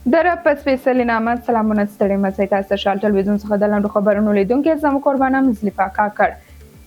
در په سپېڅلي نامه سلامونه ستړي مسئ تاسو شال ټلویزیون څخه د لنډو خبرونو لیدونکي زموږ قربانه مزلیفه کاکړ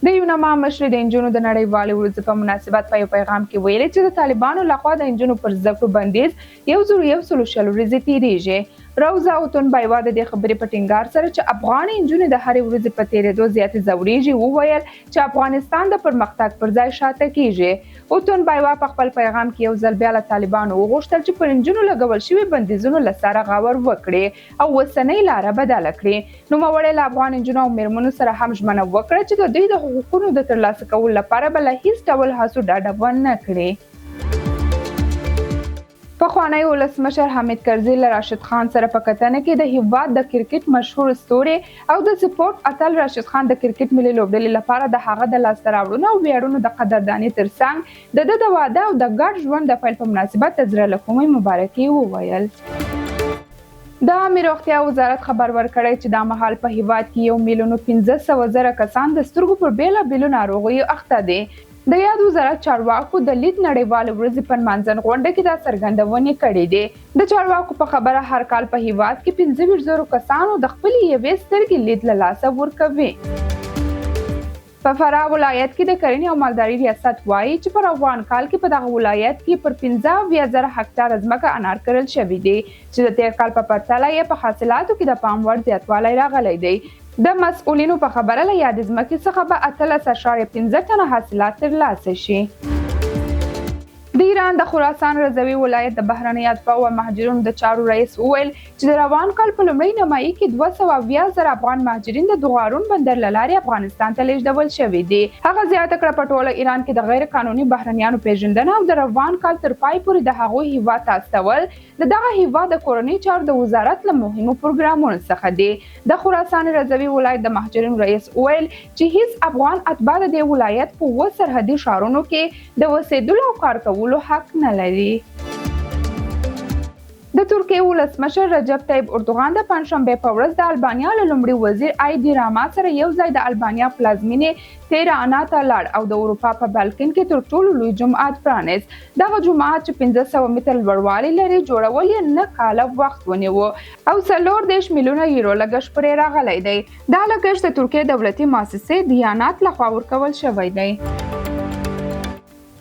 د یونما مشر د انجونو د نړیوالې ورځې په مناسبت په یو پیغام کې ویلي چې د طالبانو لخوا د انجونو پر زده کړو بندیز 1,100 ورځې تیریږي. روزا اوتون بایوا د دې خبرې په ټینګار سره چې افغان انجونې د هرې ورځې په تیریدو زیاتې ځورېږي وویل چې افغانستان د پرمختګ پر ځای شاته کیږي. اوتون بایوا په خپل پیغام کې یو ځل بیا له طالبانو وغوښتل چې پر انجونو لګول شوي بندیزونو له سره غور وکړي او اوسنۍ لاره بدله کړي. نوموړی له افغان انجونو او میرمنو سره هم ژمنه وکړه چې د دوی د حقوقونو د ترلاسه کولو لپاره به له هیڅ ډول هڅو ډډه ونه کړي. پخوانی ولسمشر حامد کرزي له راشد خان سره په کتنه کې د هیواد د کرکټ مشهور ستوري او د سپورت اتل راشد خان د کرکټ ملي لوبډلې لپاره د هغه د لاسته راوړنو او ویاړونو د قدردانۍ ترڅنګ د واده او د ګډ ژوند د پیل په مناسبت د زړه له کومې مبارکي وویل. د عامه روغتیا وزارت خبر ورکړی چې دا مهال په هیواد کې 1,500,000 کسان د سترګو پر بیلابیلو ناروغیو اخته دي. د یاد وزارت چارواکو د لید نړیوال ورځې په نمانځن غونډه کې دا څرګندونې کړې دي. د چارواکو په خبره هر کال په هیواد کې 25,000 کسانو د خپلې یوې سترګې لید له لاسه ورکوي. په فراه ولایت کې د کرنې او مالدارۍ ریاست وایي چې په روان کال کې په دغه ولایت کې پر 15,000 هکټاره ځمکه انار کرل شوي دي چې د تیر کال په پرتله یې په حاصلاتو کې د پام وړ زیاتوالی راغلی دی. د مسؤلینو په خبره له یادې ځمکې څخه به 18.5 ټنه حاصلات ترلاسه شي. د ایران د خراسان رضوي ولایت د بهرنۍ اتباعو او مهاجرینو د چارو رئیس وویل چې د روان کال په لومړۍ نیمایي کې 220,000 افغان مهاجرین د دوغارون بندر له لارې افغانستان ته لیږدول شوي دي. هغه زیاته کړه په ټوله ایران کې د غیر قانوني بهرنیانو پیژندنه او د روان کال تر پای پورې د هغوی هیواد ته استول د دغه هیواد د کورنۍ چارو د وزارت له مهمو پروګرامونو څخه دي. د خراسان رضوي ولایت د مهاجرینو رئیس وویل چې هیڅ افغان اتباع د دې ولایت په 2 سرحدي ښارونو کې د اوسېدلو او کار کولو حق نه لري. د ترکیې ولسمشر رجب طیب اردوغان د پنځشنبې په ورځ د البانیا له لومړي وزیر ایدی راما سره یو ځای د البانیا پلازمینې تیرانا ته لاړ او د اروپا په بالکن کې تر ټولو لوی جومات پرانیست. دغه جومات چې 1500 متر لوړوالی لري جوړول یې 9 کاله وخت ونیو او 40 میلیونه یورو لګښت پرې راغلی دی. دا لګښت د ترکیې دولتي مؤسسې دیانات لخوا ورکول شوی دی.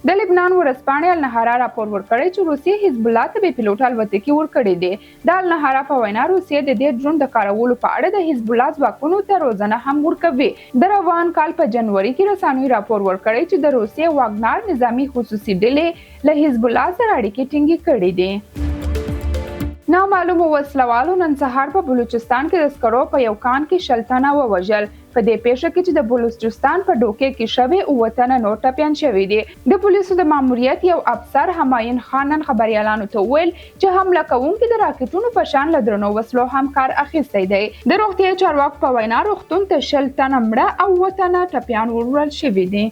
د لبنان ورځپاڼې النهارا راپور ورکړی چې روسیې حزب الله ته بې پیلوټه الوتکې ورکړې دي. د النهارا په وینا روسیې د دې ډرون د کارولو په اړه د حزب الله ځواکونو ته روزنه هم ورکوي. د روان کال په جنوري کې رسنیو راپور ورکړی چې د روسیې واګنار نظامي خصوصي ډلې له حزب الله سره اړیکې ټینګې کړې دي. نامعلومو وسلوالو نن سهار په بلوچستان کې د سکرو په یو کان کې 60 تنه ووژل. په دې پیښه کې چې د بلوچستان په ډوکې کې شوي 9 تنه نور ټپیان شوي دي. د پولیسو د ماموریت یو افسر همایون خان نن خبریالانو ته وویل چې حمله کوونکي د راکټونو په شان له درنو وسلو هم کار اخیستی دی. د روغتیا چارواکو په وینا روغتون ته 60 تنه مړه او 9 تنه ټپیان وړل شوي دي.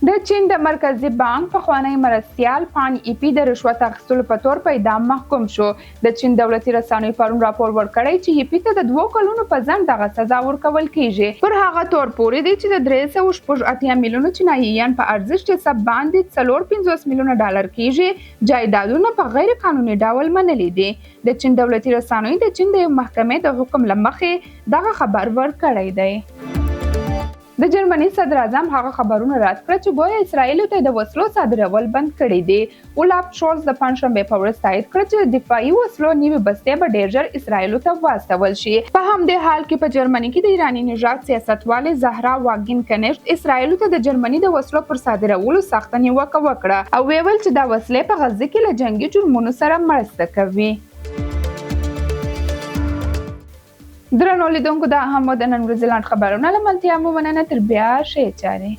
د چین د مرکزی بانک پخوانی مرستیال پان ای پی د رشوت اخیستلو په تور په اعدام محکوم شو. د چین دولتي رسنیو پرون راپور ورکړی چې ای پی ته د 2 کلونو په ځنډ دغه سزا ورکول کیږي. پر هغه تور پورې دی چې د 380 میلیونو چینایي ین په ارزښت حساب باندې 450 میلیونه ډالر کیږي جایدادونه په غیر قانوني ډول منلي دي. د چین دولتي رسنیو د چین د محکمې د حکم لمخې دغه خبر ورکړی دی. د جرمني صدر اعظم هغه خبرونه رد کړ چې ګویا اسرائیل ته د وسلو صادرول بند کړي دي. اولاف شولز د پنځشنبې په ورځ تایید کړ چې دفاعي وسلو نیوي بستې به ډېر ژر اسرائیل ته واستول شي. په همدې حال کې په جرمني کې د ایراني نژاد سیاستوالې زهرا واګین کنیشت اسرائیل ته د جرمني د وسلو پر صادرولو سخته نیوکه وکړه او ویل چې دا وسلې په غزه کې له جنگي جرمونو سره مرسته کوي. درنو لیدونکو دا هم د نن ورځې لاندې خبرونه له ملتیا مو مننه تر بیا ښې چارې.